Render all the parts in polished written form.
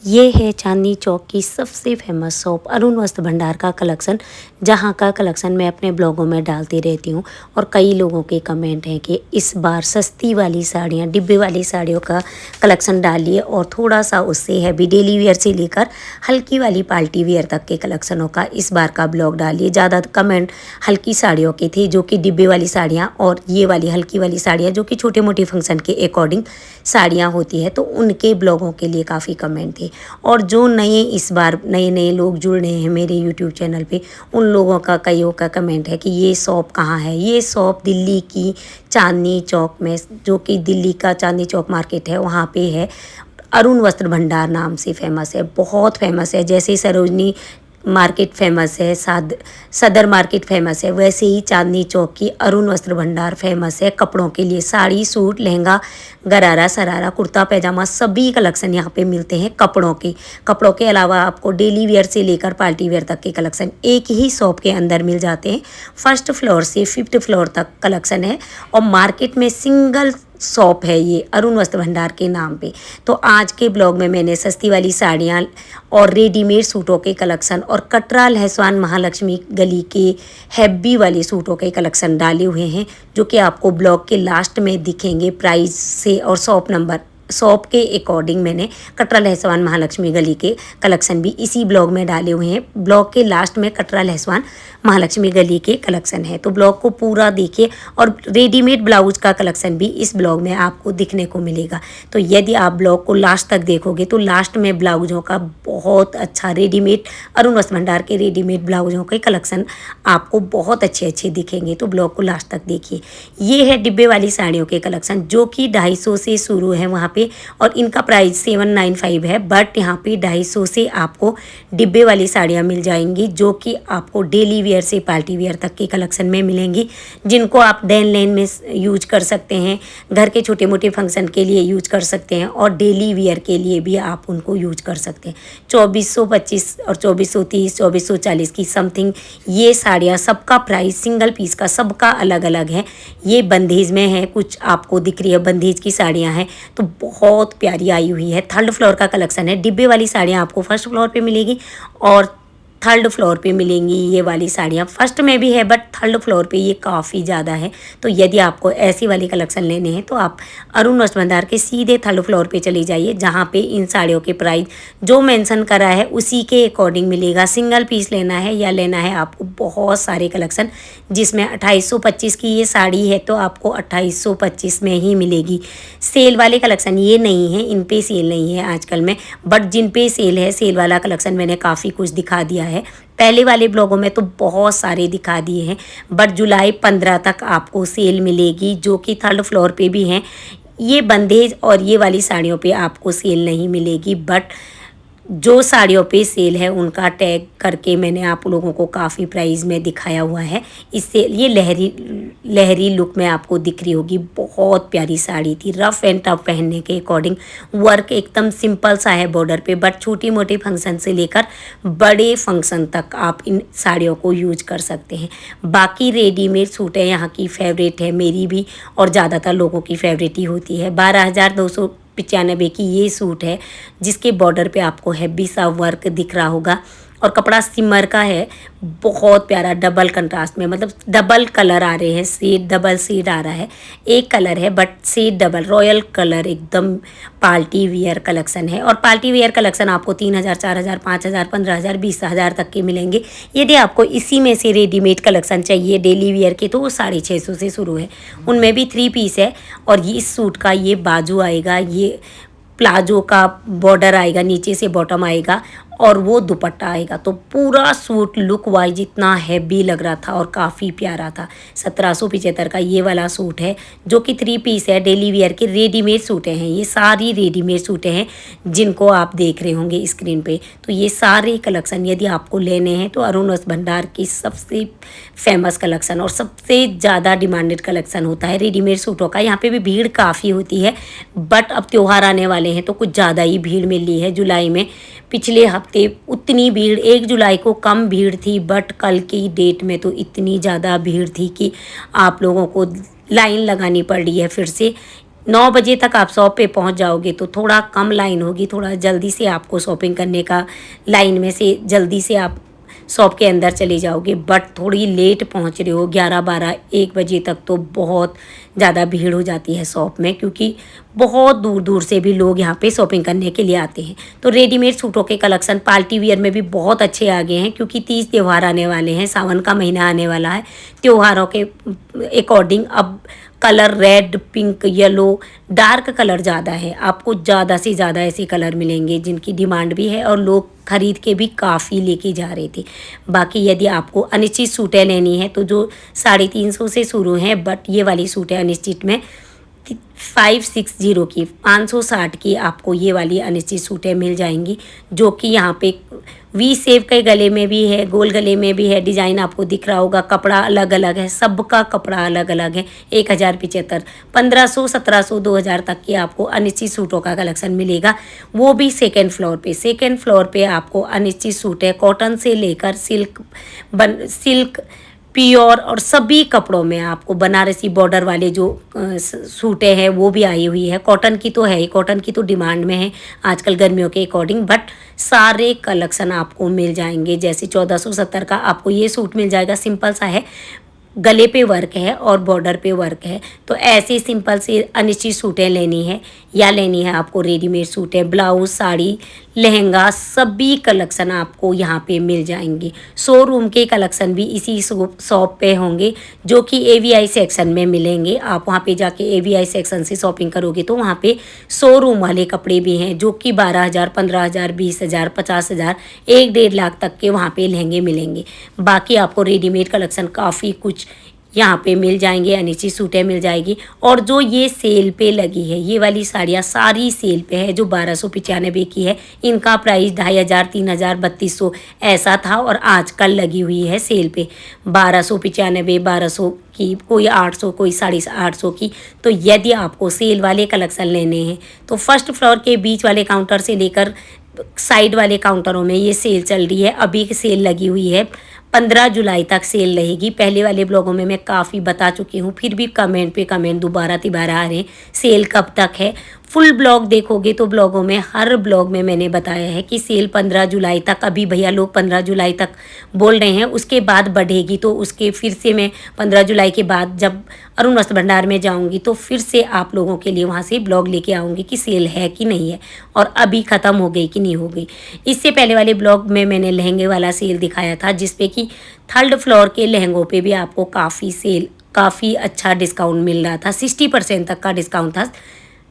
ये है चांदनी चौक की सबसे फेमस शॉप अरुण वस्त्र भंडार का कलेक्शन, जहाँ का कलेक्शन मैं अपने ब्लॉगों में डालती रहती हूँ। और कई लोगों के कमेंट हैं कि इस बार सस्ती वाली साड़ियाँ, डिब्बे वाली साड़ियों का कलेक्शन डालिए और थोड़ा सा उससे हैवी डेली वेयर से लेकर हल्की वाली पार्टी वेयर तक के कलेक्शनों का इस बार का ब्लॉग डालिए। ज़्यादा कमेंट हल्की साड़ियों के थे, जो कि डिब्बे वाली साड़ियाँ और ये वाली हल्की वाली साड़ियाँ जो कि छोटे मोटे फंक्शन के अकॉर्डिंग साड़ियाँ होती है, तो उनके ब्लॉगों के लिए काफ़ी कमेंट थे। और जो नए इस बार नए लोग जुड़ रहे हैं मेरे यूट्यूब चैनल पे, उन लोगों का कईयों का कमेंट है कि ये शॉप कहाँ है। ये शॉप दिल्ली की चांदनी चौक में, जो कि दिल्ली का चांदनी चौक मार्केट है, वहाँ पे है। अरुण वस्त्र भंडार नाम से फेमस है, बहुत फेमस है। जैसे सरोजनी मार्केट फेमस है, सदर मार्केट फेमस है, वैसे ही चांदनी चौक की अरुण वस्त्र भंडार फेमस है कपड़ों के लिए। साड़ी, सूट, लहंगा, गरारा, सरारा, कुर्ता पैजामा सभी कलेक्शन यहाँ पे मिलते हैं कपड़ों के अलावा आपको डेली वेयर से लेकर पार्टी वेयर तक के कलेक्शन एक ही शॉप के अंदर मिल जाते हैं। फर्स्ट फ्लोर से फिफ्थ फ्लोर तक कलेक्शन है और मार्केट में सिंगल शॉप है ये अरुण वस्त्र भंडार के नाम पे। तो आज के ब्लॉग में मैंने सस्ती वाली साड़ियाँ और रेडीमेड सूटों के कलेक्शन और कटरा लहसवान महालक्ष्मी गली के हैवी वाले सूटों के कलेक्शन डाले हुए हैं, जो कि आपको ब्लॉग के लास्ट में दिखेंगे प्राइस से और शॉप के अकॉर्डिंग। मैंने कटरा लहसवान महालक्ष्मी गली के कलेक्शन भी इसी ब्लॉग में डाले हुए हैं। ब्लॉग के लास्ट में कटरा लहसवान महालक्ष्मी गली के कलेक्शन है, तो ब्लॉग को पूरा देखिए। और रेडीमेड ब्लाउज का कलेक्शन भी इस ब्लॉग में आपको दिखने को मिलेगा। तो यदि आप ब्लॉग को लास्ट तक देखोगे तो लास्ट में ब्लाउजों का बहुत अच्छा रेडीमेड अरुण वस्त्र भंडार के रेडीमेड ब्लाउजों के कलेक्शन आपको बहुत अच्छे दिखेंगे। तो ब्लॉग को लास्ट तक देखिए। ये है डिब्बे वाली साड़ियों के कलेक्शन, जो कि 250 से शुरू है वहाँ पे, और इनका प्राइस 795 है। बट यहाँ पे 250 से आपको डिब्बे वाली साड़ियाँ मिल जाएंगी, जो कि आपको डेली वेयर से पार्टी वेयर तक के कलेक्शन में मिलेंगी, जिनको आप देन लेन में यूज कर सकते हैं, घर के छोटे मोटे फंक्शन के लिए यूज कर सकते हैं और डेली वेयर के लिए भी आप उनको यूज कर सकते हैं। 2425 और 2430, 2440 की समथिंग ये साड़ियाँ, सबका प्राइस सिंगल पीस का सबका अलग अलग है। ये बंदेज में है, कुछ आपको दिख रही है बंदेज की साड़ियाँ हैं, तो बहुत प्यारी आई हुई है। थर्ड फ्लोर का कलेक्शन है। डिब्बे वाली साड़ियाँ आपको फर्स्ट फ्लोर पे मिलेगी और थर्ड फ्लोर पे मिलेंगी ये वाली साड़ियाँ। फर्स्ट में भी है बट थर्ड फ्लोर पे ये काफ़ी ज़्यादा है। तो यदि आपको ऐसी वाली कलेक्शन लेने हैं तो आप अरुण वस्त्र भंडार के सीधे थर्ड फ्लोर पे चले जाइए, जहाँ पे इन साड़ियों के प्राइस जो मेंशन करा है उसी के अकॉर्डिंग मिलेगा। सिंगल पीस लेना है या लेना है आपको बहुत सारे कलेक्शन, जिसमें 2825 की ये साड़ी है तो आपको 2825 में ही मिलेगी। सेल वाले कलेक्शन ये नहीं है, इन पे सेल नहीं है आजकल में, बट जिन पे सेल है सेल वाला कलेक्शन मैंने काफ़ी कुछ दिखा दिया है। पहले वाले ब्लॉगों में तो बहुत सारे दिखा दिए हैं, बट जुलाई 15 तक आपको सेल मिलेगी, जो कि थर्ड फ्लोर पे भी हैं। ये बंदेज और ये वाली साड़ियों पे आपको सेल नहीं मिलेगी, बट जो साड़ियों पे सेल है उनका टैग करके मैंने आप लोगों को काफ़ी प्राइस में दिखाया हुआ है। इससे ये लहरी लुक में आपको दिख रही होगी। बहुत प्यारी साड़ी थी, रफ़ एंड टफ पहनने के अकॉर्डिंग। वर्क एकदम सिंपल सा है बॉर्डर पे, बट छोटी मोटी फंक्शन से लेकर बड़े फंक्शन तक आप इन साड़ियों को यूज कर सकते हैं। बाकी रेडीमेड सूट है, यहाँ की फेवरेट है मेरी भी और ज़्यादातर लोगों की फेवरेट ही होती है। 12,295 की ये सूट है, जिसके बॉर्डर पे आपको हैवी सा वर्क दिख रहा होगा और कपड़ा सिमर का है। बहुत प्यारा डबल कंट्रास्ट में, मतलब डबल कलर आ रहे हैं, शेड डबल शेड आ रहा है। एक कलर है but shade double, royal colour, एकदम पार्टी वियर कलेक्शन है। और पार्टी वियर कलेक्शन आपको 3000, 4000, 5000, 15000, 20000 तक के मिलेंगे। यदि आपको इसी में से रेडीमेड कलेक्शन चाहिए डेली वियर के, तो वो 650 से शुरू है। उनमें भी 3 पीस है और ये इस सूट का ये बाजू आएगा, ये प्लाजो का बॉर्डर आएगा, नीचे से बॉटम आएगा और वो दुपट्टा आएगा। तो पूरा सूट लुक वाइज इतना हैवी लग रहा था और काफ़ी प्यारा था। 1775 का ये वाला सूट है, जो कि 3 पीस है। डेली वेयर के रेडीमेड सूटें हैं, ये सारी रेडीमेड सूटें हैं जिनको आप देख रहे होंगे स्क्रीन पे। तो ये सारे कलेक्शन यदि आपको लेने हैं तो अरुण वस्त्र भंडार की सबसे फेमस कलेक्शन और सबसे ज़्यादा डिमांडेड कलेक्शन होता है रेडीमेड सूटों का। यहाँ पे भी भीड़ काफ़ी होती है, बट अब त्यौहार आने वाले हैं तो कुछ ज़्यादा ही भीड़ मिल रही है। जुलाई में पिछले हफ्ते उतनी भीड़, 1 जुलाई को कम भीड़ थी, बट कल की डेट में तो इतनी ज़्यादा भीड़ थी कि आप लोगों को लाइन लगानी पड़ रही है फिर से। 9 बजे तक आप शॉप पे पहुंच जाओगे तो थोड़ा कम लाइन होगी, थोड़ा जल्दी से आपको शॉपिंग करने का, लाइन में से जल्दी से आप शॉप के अंदर चले जाओगे। बट थोड़ी लेट पहुंच रहे हो, 11 12 1 बजे तक, तो बहुत ज़्यादा भीड़ हो जाती है शॉप में, क्योंकि बहुत दूर दूर से भी लोग यहाँ पे शॉपिंग करने के लिए आते हैं। तो रेडीमेड सूटों के कलेक्शन पार्टी वियर में भी बहुत अच्छे आ गए हैं, क्योंकि 30 त्यौहार आने वाले हैं, सावन का महीना आने वाला है। त्योहारों के अकॉर्डिंग अब colour red, pink, yellow, dark colour ज़्यादा है। आपको ज़्यादा से ज़्यादा ऐसे कलर मिलेंगे जिनकी डिमांड भी है और लोग खरीद के भी काफ़ी लेके जा रहे थे। बाकी यदि आपको अनिश्चित सूटें लेनी है तो जो 350 से शुरू हैं, बट ये वाली सूटें अनिश्चित में 560 की, 560 की आपको ये वाली अनिश्चित सूटें मिल जाएंगी, जो कि यहाँ पे वी सेव के गले में भी है, गोल गले में भी है। डिज़ाइन आपको दिख रहा होगा, कपड़ा अलग अलग है, सबका कपड़ा अलग अलग है। 1075, 1500, 1700, 2000 तक की आपको अनिश्चित सूटों का कलेक्शन मिलेगा, वो भी सेकेंड फ्लोर पे। सेकेंड फ्लोर पे आपको अनिश्चित सूटें कॉटन से लेकर सिल्क, प्योर और सभी कपड़ों में आपको बनारसी बॉर्डर वाले जो सूटें हैं वो भी आई हुई है। कॉटन की तो है ही, कॉटन की तो डिमांड में है आजकल गर्मियों के अकॉर्डिंग, बट सारे कलेक्शन आपको मिल जाएंगे। जैसे 1470 का आपको ये सूट मिल जाएगा, सिंपल सा है, गले पे वर्क है और बॉर्डर पे वर्क है। तो ऐसे सिंपल से अनिश्चित सूटें लेनी है या लेनी है आपको रेडीमेड सूटें, ब्लाउज, साड़ी, लहंगा, सभी कलेक्शन आपको यहाँ पे मिल जाएंगे। शोरूम के कलेक्शन भी इसी शॉप पे होंगे, जो कि AVI सेक्शन में मिलेंगे। आप वहाँ पे जाके AVI सेक्शन से शॉपिंग करोगे तो वहाँ पे शोरूम वाले कपड़े भी हैं, जो कि 12,000, 15,000, 20,000, 50,000, 1-1.5 लाख तक के वहाँ पे लहंगे मिलेंगे। बाकी आपको रेडीमेड कलेक्शन काफ़ी कुछ यहाँ पे मिल जाएंगे, अनिश्चित सूटें मिल जाएगी। और जो ये सेल पे लगी है, ये वाली साड़ियाँ सारी सेल पे है, जो 1295 की है, इनका प्राइस 2,500, 3,000, 3,200 ऐसा था, और आजकल लगी हुई है सेल पे 1295, 1200 की, कोई 800, कोई 850 की। तो यदि आपको सेल वाले कलेक्शन लेने हैं तो फर्स्ट फ्लोर के बीच वाले काउंटर से लेकर साइड वाले काउंटरों में ये सेल चल रही है। अभी सेल लगी हुई है, 15 जुलाई तक सेल रहेगी। पहले वाले ब्लॉगों में मैं काफ़ी बता चुकी हूँ, फिर भी कमेंट पे कमेंट दोबारा तिबारा आ रहे हैं, सेल कब तक है। फुल ब्लॉग देखोगे तो ब्लॉगों में, हर ब्लॉग में मैंने बताया है कि सेल 15 जुलाई तक, अभी भैया लोग 15 जुलाई तक बोल रहे हैं, उसके बाद बढ़ेगी। तो उसके फिर से मैं 15 जुलाई के बाद जब अरुण वस्त्र भंडार में जाऊंगी तो फिर से आप लोगों के लिए वहाँ से ब्लॉग लेके आऊँगी कि सेल है कि नहीं है और अभी ख़त्म हो गई कि नहीं हो गई। इससे पहले वाले ब्लॉग में मैंने लहंगे वाला सेल दिखाया था, जिसपे कि 3rd फ्लोर के लहंगों पे भी आपको काफ़ी अच्छा डिस्काउंट मिल रहा था, 60% तक का डिस्काउंट था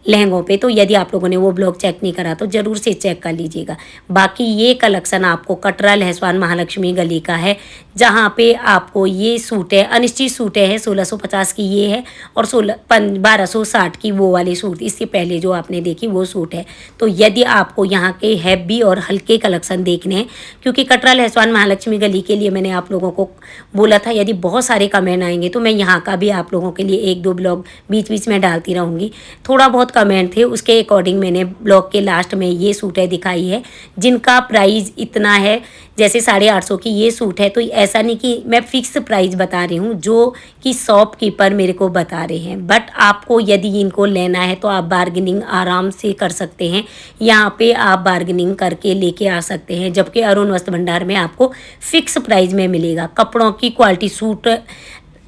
लहंगों पे। तो यदि आप लोगों ने वो ब्लॉग चेक नहीं करा तो ज़रूर से चेक कर लीजिएगा। बाकी ये कलेक्शन आपको कटरा लहसवान महालक्ष्मी गली का है, जहाँ पे आपको ये सूटें, अनिश्चित सूटें हैं, 1650 की ये है और 1260 की वो वाली सूट, इससे पहले जो आपने देखी वो सूट है। तो यदि आपको यहाँ के हैवी और हल्के कलेक्शन देखने हैं, क्योंकि कटरा लहसवान महालक्ष्मी गली के लिए मैंने आप लोगों को बोला था यदि बहुत सारे कमेंट आएंगे तो मैं यहाँ का भी आप लोगों के लिए 1-2 ब्लॉग बीच बीच में डालती रहूँगी। थोड़ा बहुत कमेंट थे, उसके अकॉर्डिंग मैंने ब्लॉग के लास्ट में ये सूटें दिखाई है, जिनका प्राइस इतना है। जैसे 850 की ये सूट है, तो ऐसा नहीं कि मैं फिक्स प्राइस बता रही हूँ, जो कि शॉपकीपर मेरे को बता रहे हैं। बट आपको यदि इनको लेना है तो आप बार्गेनिंग आराम से कर सकते हैं, यहाँ पे आप बार्गेनिंग करके लेके आ सकते हैं। जबकि अरुण वस्त्र भंडार में आपको फिक्स प्राइस में मिलेगा। कपड़ों की क्वालिटी, सूट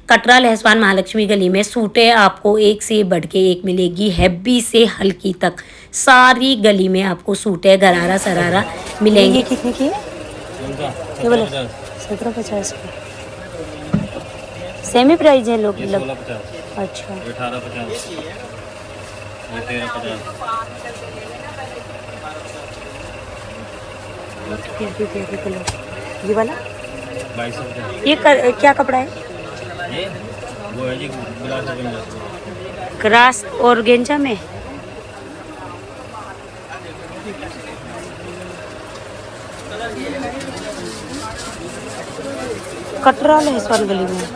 कटरा लहसवान महालक्ष्मी गली में सूटें आपको एक से बढ़ के एक मिलेगी, हैवी से हल्की तक सारी गली में आपको सूटें गरारा सरारा मिलेंगी। ये कितने की है? ये बोले 1750 की। सेमी प्राइस है लोग अच्छा 1850, ये 1350, ये वाला 2250। ये क्या कपड़ा है? ये वो है जी ग्रास और गेंजा में। कटरा लहसवान गली में।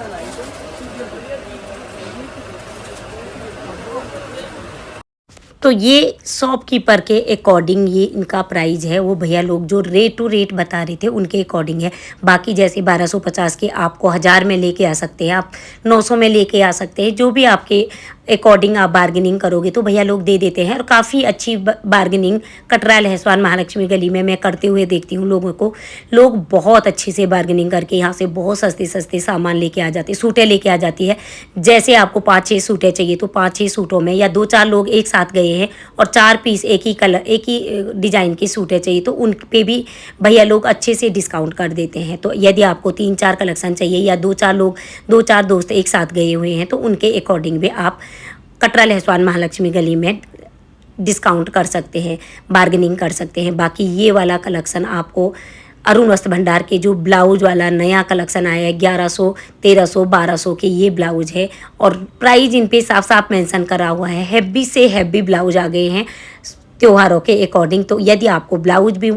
तो ये शॉपकीपर के अकॉर्डिंग ये इनका प्राइस है, वो भैया लोग जो रेट टू रेट बता रहे थे उनके अकॉर्डिंग है। बाकी जैसे 1250 के आपको 1000 में लेके आ सकते हैं, आप 900 में लेके आ सकते हैं, जो भी आपके अकॉर्डिंग आप बार्गेनिंग करोगे तो भैया लोग दे देते हैं। और काफ़ी अच्छी बार्गेनिंग कटरा लहसवान महालक्ष्मी गली में मैं करते हुए देखती हूँ लोगों को। लोग बहुत अच्छे से बार्गेनिंग करके यहाँ से बहुत सस्ते सस्ते सामान लेके आ जाते, सूटें लेके आ जाती है। जैसे आपको 5-6 सूटें चाहिए तो 5-6 सूटों में, या 2-4 लोग एक साथ गए हैं और 4 पीस एक ही कलर एक ही डिज़ाइन की सूटें चाहिए तो उन पे भी भैया लोग अच्छे से डिस्काउंट कर देते हैं। तो यदि आपको 3-4 कलेक्शन चाहिए या 2-4 दोस्त एक साथ गए हुए हैं तो उनके अकॉर्डिंग भी आप कटरा लहसवान महालक्ष्मी गली में डिस्काउंट कर सकते हैं, बार्गेनिंग कर सकते हैं। बाकी ये वाला कलेक्शन आपको अरुण वस्त्र भंडार के जो ब्लाउज वाला नया कलेक्शन आया है 1100, 1300, 1200 के ये ब्लाउज है और प्राइस इन पे साफ साफ मेंशन करा हुआ है। हैवी से हैवी ब्लाउज आ गए हैं त्योहारों के अकॉर्डिंग। तो यदि आपको ब्लाउज भी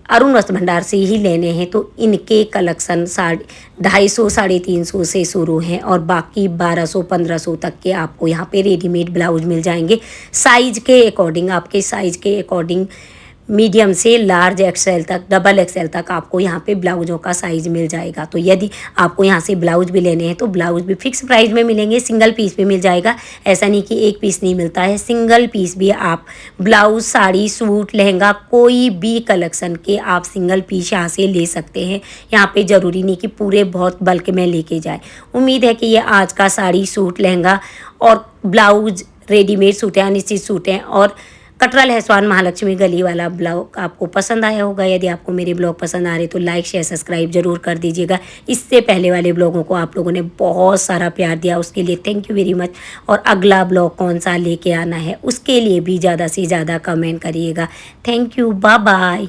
अरुण वस्त्र भंडार से ही लेने हैं तो इनके कलेक्शन 250, 350 से शुरू हैं और बाकी 1200, 1500 तक के आपको यहाँ पे रेडीमेड ब्लाउज मिल जाएंगे। साइज के अकॉर्डिंग, आपके साइज के अकॉर्डिंग मीडियम से लार्ज एक्सेल तक, डबल एक्सेल तक आपको यहाँ पे ब्लाउजों का साइज़ मिल जाएगा। तो यदि आपको यहाँ से ब्लाउज भी लेने हैं तो ब्लाउज भी फिक्स प्राइस में मिलेंगे, सिंगल पीस भी मिल जाएगा। ऐसा नहीं कि एक पीस नहीं मिलता है, सिंगल पीस भी आप ब्लाउज, साड़ी, सूट, लहंगा कोई भी कलेक्शन के आप सिंगल पीस यहाँ से ले सकते हैं। यहाँ पे ज़रूरी नहीं कि पूरे बहुत बल्क में लेके जाए। उम्मीद है कि ये आज का साड़ी, सूट, लहंगा और ब्लाउज, रेडीमेड सूटें, अनिश्चित सूटें और कटरा लहसवान महालक्ष्मी गली वाला ब्लॉग आपको पसंद आया होगा। यदि आपको मेरे ब्लॉग पसंद आ रहे तो लाइक, शेयर, सब्सक्राइब जरूर कर दीजिएगा। इससे पहले वाले ब्लॉगों को आप लोगों ने बहुत सारा प्यार दिया, उसके लिए थैंक यू वेरी मच। और अगला ब्लॉग कौन सा लेके आना है उसके लिए भी ज़्यादा से ज़्यादा कमेंट करिएगा। Thank you, bye bye.